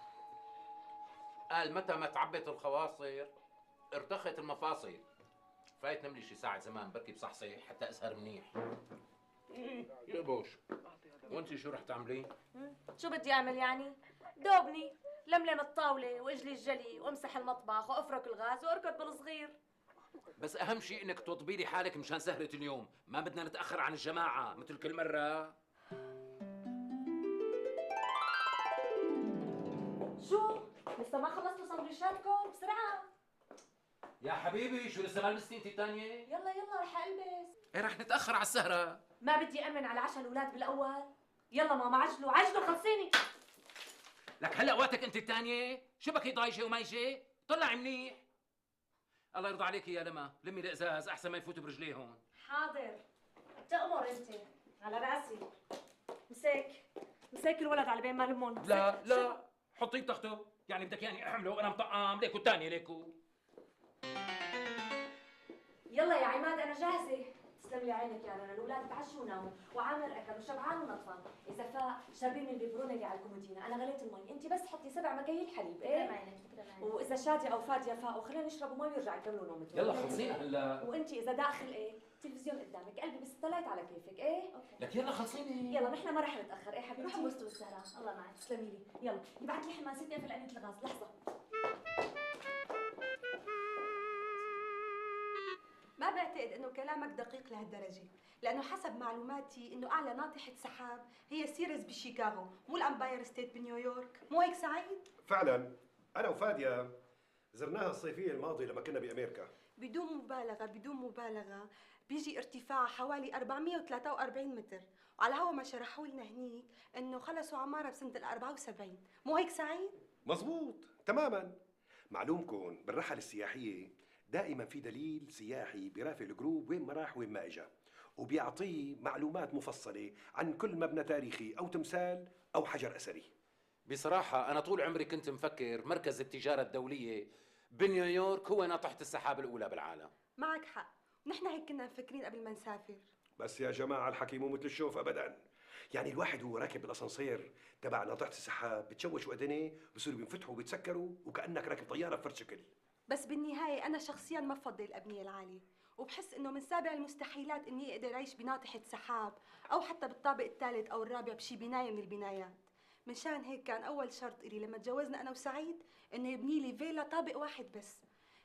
Speaker 9: قال متى ما تعبت الخواصر ارتخت المفاصل. فايت نملي شي ساعة زمان بركي بصحصح حتى أسهر منيح. يا بوش، وانتي شو رح تعملي؟
Speaker 10: شو بدي أعمل يعني؟ دوبني لملم الطاولة واجلي الجلي وامسح المطبخ وافرك الغاز واركض بالصغير.
Speaker 9: بس أهم شيء إنك توضبي لي حالك مشان سهرة اليوم، ما بدنا نتأخر عن الجماعة مثل كل مرة.
Speaker 10: شو؟ لسه ما خلصتوا سندويشاتكم؟ بسرعة.
Speaker 9: يا حبيبي شو لسه ما لبستي انت الثانية؟
Speaker 10: يلا رح ألبس.
Speaker 9: ايه رح نتأخر على السهرة.
Speaker 10: ما بدي أمن على عشاء الأولاد بالأول. يلا ماما عجلوا خلصيني.
Speaker 9: لك هلا وقتك انت الثانية؟ شبكي ضايجة ومايجة؟ طلعي منيح. الله يرضى عليكي يا لما، لمي الإزاز أحسن ما يفوتوا برجليهم.
Speaker 10: حاضر. تأمر أنت. على راسي. مساك الولد على بين ما لمون.
Speaker 9: لا حطيه بتخته، يعني بدك يعني احمله وانا مطعم ليكو الثانية ليكو.
Speaker 10: يلا يا عماد أنا جاهزة. تسلم لي عينك يا رنا، الأولاد تعشوا وناموا، وعامر أكل وشبعان ونطفان، إذا فاق شربي من البيبرونة اللي على الكومودينا، أنا غليت المي، أنت بس حطي 7 مكاييل حليب، إيه؟ وإذا شادية أو فادية فاقوا خلينا يشربوا مي ويرجعوا يكملوا نومتهم.
Speaker 9: يلا خلصينا هلا.
Speaker 10: وأنت إذا داخل إيه؟ تلفزيون قدامك، قلبي بالستلايت على كيفك، إيه؟
Speaker 9: لك يلا خلصيني.
Speaker 10: يلا نحن ما رح نتأخر، إيه حبيبتي؟
Speaker 8: روحوا بوستوا السهرة، الله معك.
Speaker 10: تسلمي لي، يلا يبعت لي حمام ستي اقفل أنية الغاز، لحظة.
Speaker 11: ما بعتقد انه كلامك دقيق لهالدرجه، لانه حسب معلوماتي انه اعلى ناطحه سحاب هي سيرز بشيكاغو، مو الامباير ستيت بنيويورك، مو هيك سعيد؟
Speaker 12: فعلا انا وفاديه زرناها الصيفيه الماضيه لما كنا بامريكا.
Speaker 11: بدون مبالغه بيجي ارتفاعها حوالي 443 متر، وعلى هوا ما شرحوا لنا هنيك انه خلصوا عماره بسنه ال 74، مو هيك سعيد؟
Speaker 12: مزبوط تماما. معلومكم بالرحل السياحيه دائما في دليل سياحي بيرافق الجروب وين ما راح وين ما اجى، وبيعطيه معلومات مفصله عن كل مبنى تاريخي او تمثال او حجر اثري.
Speaker 9: بصراحة أنا طول عمري كنت مفكر مركز التجارة الدولية بنيويورك هو ناطحة السحاب الأولى بالعالم.
Speaker 11: معك حق، ونحن هيك كنا مفكرين قبل ما نسافر.
Speaker 12: بس يا جماعه الحكي مو مثل الشوف ابدا. يعني الواحد وهو راكب بالاسانسير تبع ناطحه السحاب بتشوش وأدنيه بصيروا بينفتحوا وبيتسكروا وكانك راكب طياره بفرد شكل.
Speaker 11: بس بالنهاية أنا شخصياً ما بفضل الأبنية العالية، وبحس إنه من سابع المستحيلات إني أقدر أعيش بناطحة سحاب أو حتى بالطابق الثالث أو الرابع بشي بناية من البنايات. منشان هيك كان أول شرط إلي لما تجوزنا أنا وسعيد إنه يبني لي فيلا طابق واحد بس،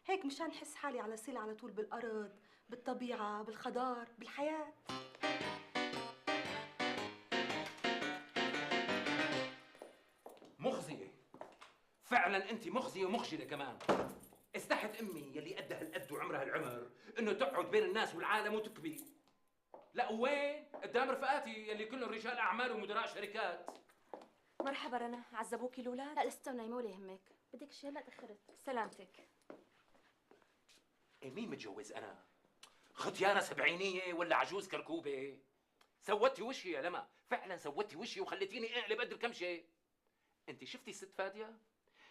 Speaker 11: هيك مشان أحس حالي على صلة على طول بالأرض، بالطبيعة، بالخضار، بالحياة.
Speaker 9: مخزية فعلا، انت مخزية ومخجلة كمان. استحت امي يلي قدها القد وعمرها العمر انه تقعد بين الناس والعالم وتكبي. لا وين؟ قدام رفقاتي يلي كلهم رجال اعمال ومدراء شركات.
Speaker 10: مرحبا رنا، عذبوكي الاولاد؟
Speaker 8: لا لسه نايمة ولا يهمك، بدك شيء؟ لا تأخرت.
Speaker 10: سلامتك.
Speaker 9: إيه مين متجوز انا؟ ختيانة سبعينية ولا عجوز كركوبة؟ سوتي وشي يا لما، فعلا سوتي وشي وخليتيني اقلب قد الكمشة. انت شفتي الست فادية؟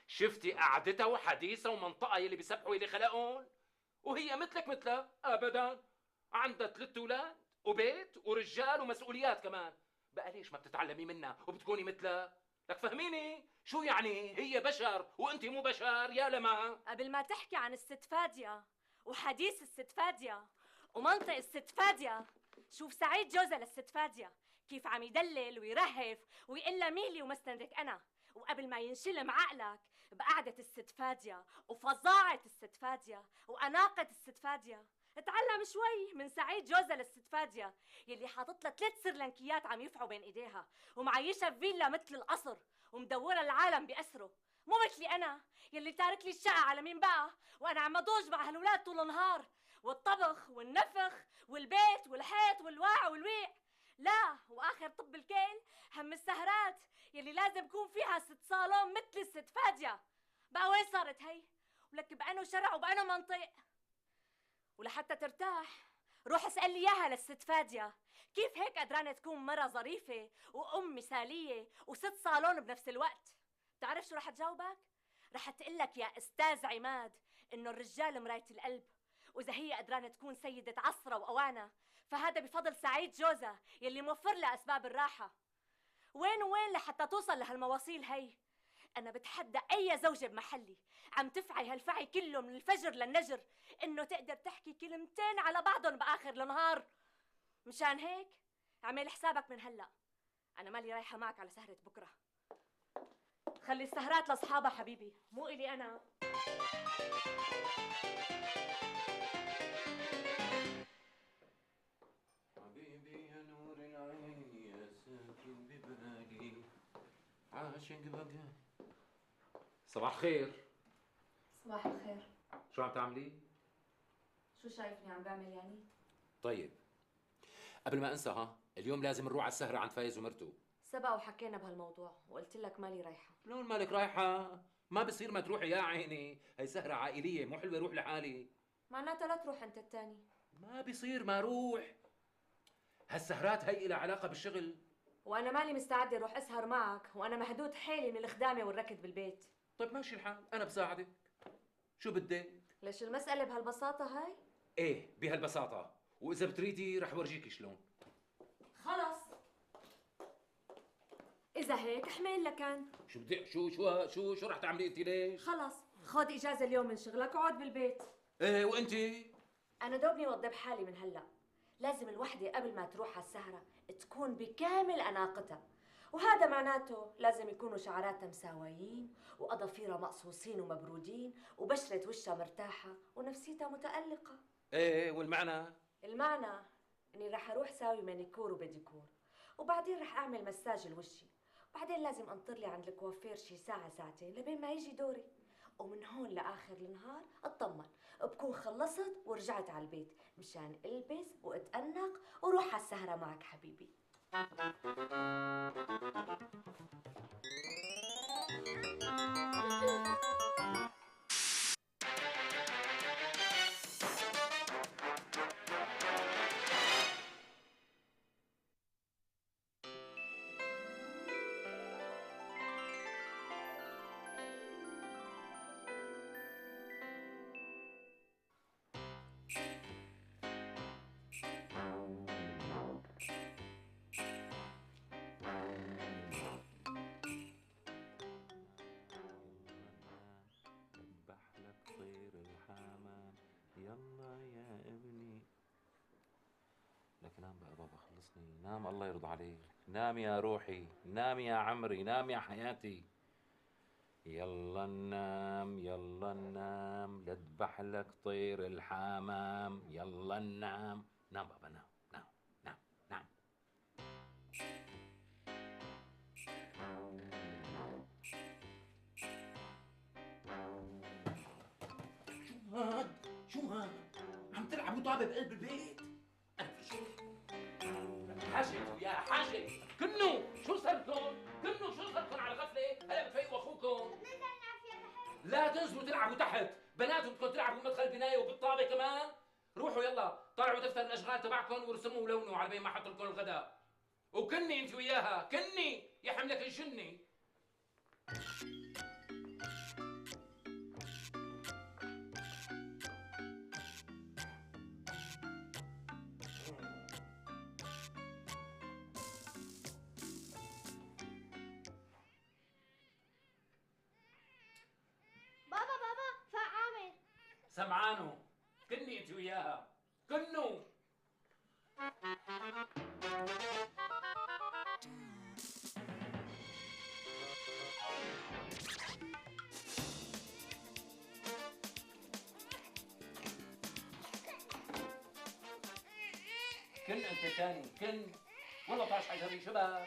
Speaker 9: شفتي قعدتها وحديثها ومنطقة يلي بيسبحوا يلي خلقون؟ وهي مثلك مثلها؟ ابدا، عندها 3 اولاد وبيت ورجال ومسؤوليات كمان. بقى ليش ما بتتعلمي منها وبتكوني مثلها؟ لك فهميني، شو يعني هي بشر وانت مو بشر يا لما؟
Speaker 10: قبل ما تحكي عن الست فادية وحديث الست فادية ومنطق الست فادية، شوف سعيد جوزها للست فادية كيف عم يدلل ويرهف ويقول لها ميلي ومستندك انا. وقبل ما ينشلم عقلك بقعدة الست فادية وفظاعة الست فادية وأناقة الست فادية، اتعلم شوي من سعيد جوزها للست فادية يلي حاطط لها 3 سرلنكيات عم يفعوا بين ايديها ومعيشها بفيلا مثل القصر ومدوره العالم بأسره، مو مثلي انا يلي تارك لي الشقه على مين بقى وانا عم ادوج مع هالولاد طول النهار، والطبخ والنفخ والبيت والحيط والواع والويع. لا واخر طب الكيل هم السهرات يلي لازم يكون فيها 6 صالون مثل الست فادية. بقى وين صارت هي؟ ولك بأنه شرع وبأنه منطق. ولحتى ترتاح روح اسأل لي اياها للست فادية، كيف هيك قدرانة تكون مرة ظريفة وأم مثالية و6 صالون بنفس الوقت؟ بتعرف شو رح تجاوبك؟ رح تقلك يا أستاذ عماد إنه الرجال مراية القلب، وإذا هي قدرانة تكون سيدة عصرة وأوانة فهذا بفضل سعيد جوزها يلي موفر لها أسباب الراحة. وين لحتى توصل لهالمواصيل هي؟ أنا بتحدى أي زوجة بمحلي عم تفعي هالفعي كله من الفجر للنجر إنه تقدر تحكي كلمتين على بعضهم بآخر النهار. مشان هيك اعمل حسابك من هلأ، أنا مالي رايحة معك على سهرة بكرة. خلي السهرات لأصحابها حبيبي، مو إلي أنا.
Speaker 9: حبيبي يا نور العين يا ساكن ببالي عاشق بقى. صباح الخير.
Speaker 10: صباح الخير.
Speaker 9: شو عم تعملي؟
Speaker 10: شو شايفني عم بعمل يعني؟
Speaker 9: طيب قبل ما انسى اليوم لازم نروح على السهرة عند فايز ومرته.
Speaker 10: سبق وحكينا بهالموضوع وقلت لك مالي رايحة.
Speaker 9: لون مالك رايحة؟ ما بصير ما تروحي يا عيني، هي سهرة عائلية مو حلوة روح لحالي.
Speaker 10: معناتها لا تروح انت التاني.
Speaker 9: ما بصير ما روح، هالسهرات هي لها علاقة بالشغل.
Speaker 10: وانا مالي مستعدة اروح اسهر معك وانا مهدود حيلي من الخدامة والركض بالبيت.
Speaker 9: طيب ماشي الحال، انا بساعدك. شو بدك؟
Speaker 10: ليش المسألة بهالبساطة هاي؟
Speaker 9: ايه بهالبساطة، واذا بتريدي رح ورجيكي شلون.
Speaker 10: خلص اذا هيك احمل لكن.
Speaker 9: شو بدي شو رح تعملي انت ليش؟
Speaker 10: خلص خد اجازة اليوم من شغلك وقعد بالبيت.
Speaker 9: ايه وانتي؟
Speaker 10: انا دوبني وضب حالي من هلا. لازم الوحدة قبل ما تروح على السهرة تكون بكامل أناقتها، وهذا معناته لازم يكونوا شعراتها مساويين وأظافيرها مقصوصين ومبرودين وبشرة وشها مرتاحة ونفسيتها متألقة.
Speaker 9: ايه والمعنى؟
Speaker 10: المعنى اني رح اروح ساوي مانيكور وبيديكور وبعدين رح اعمل مساج لوشي، وبعدين لازم انطر لي عند الكوافير شي ساعة ساعتين لبين ما يجي دوري، ومن هون لآخر النهار اطمن بكون خلصت ورجعت على البيت مشان البس واتأنق وروح على السهرة معك حبيبي.
Speaker 9: لك نام بقى بابا خلصني، نام الله يرضى عليك، نام يا روحي، نام يا عمري، نام يا حياتي. يلا ننام يلا ننام لذبح لك طير الحمام، يلا ننام. نام بابا نام نام نام نام. شو هاد؟ عم تلعبوا طابة بقلب البيت؟ أنا في شغل. حاجة يا حاجة، كنو شو صرتكم؟ كنو شو صرتكم على غفلة؟ هلا بتفيقوا أخوكم. لا تنزلوا تلعبوا تحت، بناتكم بدكم تلعبوا بمدخل البناية وبالطابة كمان؟ روحوا يلا طلعوا دفتر الأشغال تبعكم وارسموا ولونوا على بين ما حط لكم الغداء. وكني أنت وياها، كني يا حملك الجني. سمعانو كني انت وياها كنو. انت الثاني كن والله طاش حجري شباب.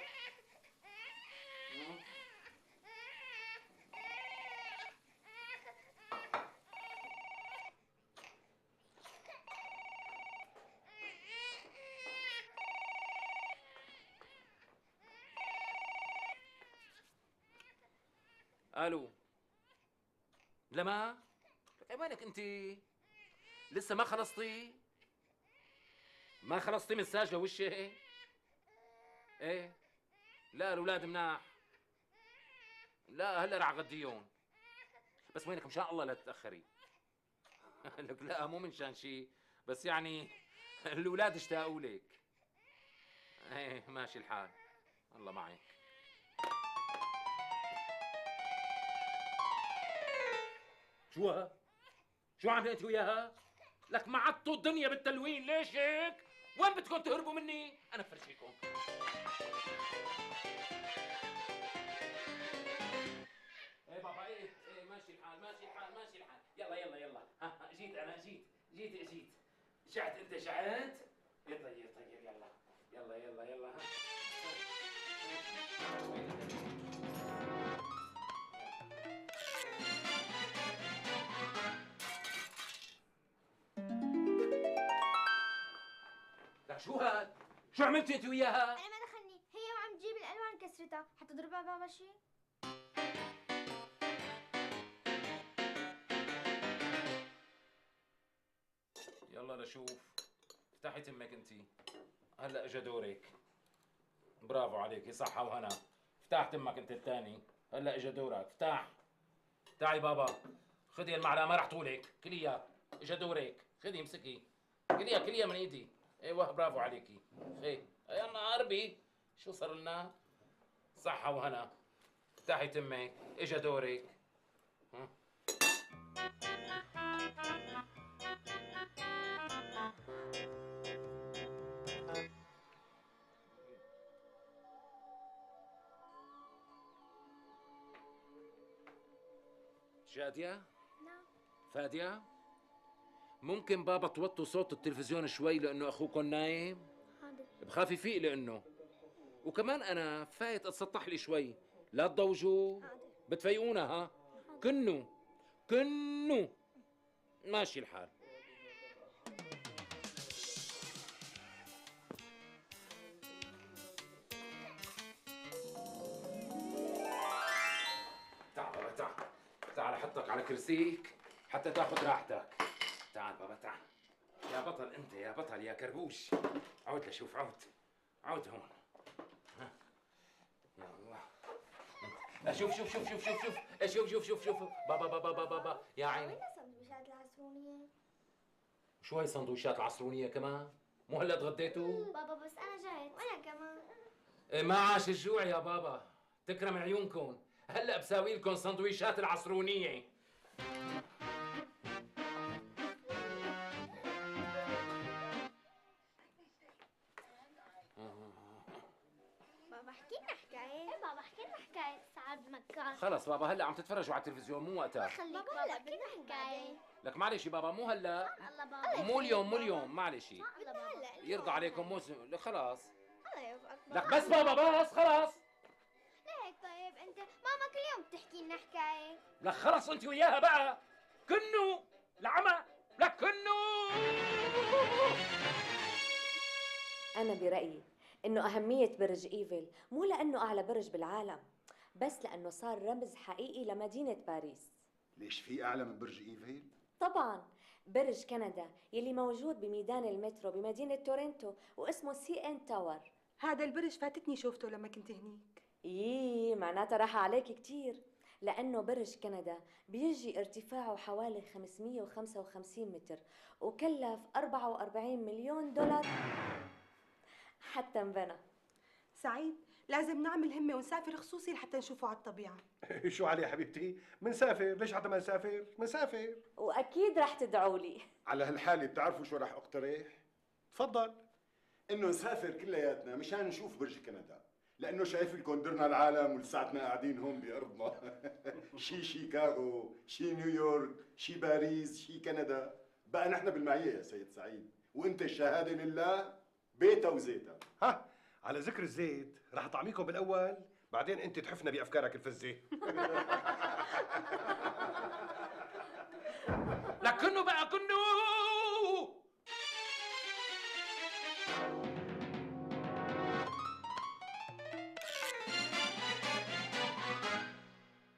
Speaker 9: الو لما وينك انت؟ لسه ما خلصتي؟ ما خلصتي مساج لوشي؟ ايه لا الاولاد مناح. لا هلا رح اغديهم. بس وينك ان شاء الله لا تتاخري. لك لا مو من شان شي، بس يعني الاولاد اشتاقوا لك. ايه ماشي الحال، الله معك. شو عامله انت وياها؟ لك معطوا الدنيا بالتلوين، ليش هيك؟ وين بدكم تهربوا مني؟ انا بفرجيكم. ايه بابا ايه ماشي الحال ماشي الحال ماشي الحال. يلا يلا يلا. ها جيت انا جيت. شعت انت شعت؟ طيب يلا يلا يلا يلا. لك شو هاد؟ شو عملتي انت وياها؟
Speaker 8: انا ما دخلني، هي وعم تجيب الالوان كسرتها حتى ضربها بابا شي.
Speaker 9: يلا لشوف، افتحي تمك انت. هلا اجا دورك. برافو عليكي، صحة وهنا. افتح تمك انت الثاني، هلا اجا دورك، افتح. تعي بابا، خذي المعلقة ما رح طولك، كليها. اجا دورك، خذي امسكي. كليها من ايدي. ايوه برافو عليكي. خي يلا قربي. شو صار لنا؟ صحة وهنا. افتحي تمك، اجا دورك. شادية؟
Speaker 8: نعم.
Speaker 9: فادية؟ ممكن بابا توطوا صوت التلفزيون شوي لأنه أخوكم نايم؟
Speaker 8: حاضر.
Speaker 9: بخاف يفيق لأنه. وكمان أنا فايت أتسطح لي شوي، لا تضوجوا.
Speaker 8: حاضر.
Speaker 9: بتفيقونا ها؟ كنوا ماشي الحال. تعال بابا تعال حطك على كرسيك حتى تاخذ راحتك. تعال بابا تعال. يا بطل انت يا بطل يا كربوش. عود لشوف عود هون. يا الله. شوف بابا يا عيني.
Speaker 8: وين السندويشات العصرونية؟
Speaker 9: شو هي السندويشات العصرونية كمان؟ مو هلا تغديتوا؟
Speaker 8: بابا بس أنا جعت وأنا كمان.
Speaker 9: ما عاش الجوع يا بابا، تكرم عيونكم. هلا بساوي لكم سندويشات العصرونية.
Speaker 8: بابا احكي لنا حكاية. بابا احكي لنا حكاية سعد مكان.
Speaker 9: خلص بابا هلا عم تتفرجوا على التلفزيون مو وقتها.
Speaker 8: خليك بابا هلا بدنا حكاية.
Speaker 9: لك معلش بابا مو هلا.
Speaker 8: الله بابا.
Speaker 9: مو اليوم معلش. يرضى عليكم مو لك خلاص.
Speaker 8: الله يوفقك.
Speaker 9: لك بس بابا بس خلاص.
Speaker 8: ليك طيب انت ماما كل يوم بتحكي لنا حكاية.
Speaker 9: لك خلص انت وياها بقى. كنوا العمى. لك كنوا.
Speaker 10: أنا برأيي إنه أهمية برج إيفل مو لأنه أعلى برج بالعالم، بس لأنه صار رمز حقيقي لمدينة باريس.
Speaker 13: ليش في أعلى من برج إيفيل؟
Speaker 10: طبعاً برج كندا يلي موجود بميدان المترو بمدينة تورنتو واسمه CN تاور.
Speaker 11: هذا البرج فاتتني شوفته لما كنت هنيك.
Speaker 10: إيه معناتها راح عليك كتير، لأنه برج كندا بيجي ارتفاعه حوالي 555 متر وكلف 44 مليون دولار حتى انبنى.
Speaker 11: سعيد لازم نعمل همة ونسافر خصوصي لحتى نشوفه على الطبيعة.
Speaker 12: شو علي حبيبتي؟ منسافر، ليش حتى ما نسافر؟ منسافر.
Speaker 10: وأكيد رح تدعوا لي.
Speaker 13: على هالحالة بتعرفوا شو رح أقترح؟
Speaker 12: تفضل.
Speaker 13: إنه نسافر كلياتنا مشان نشوف برج كندا، لأنه شايف لكم درنا العالم ولساتنا قاعدين هون بأرضنا. شي شيكاغو، شي نيويورك، شي باريس، شي كندا. بقى نحن بالمعية يا سيد سعيد، وأنت الشهادة لله. بيتا وزيتا.
Speaker 12: ها، على ذكر الزيت رح اطعميكم بالاول، بعدين انت تحفنا بافكارك الفزه.
Speaker 9: لكنه بقى كنه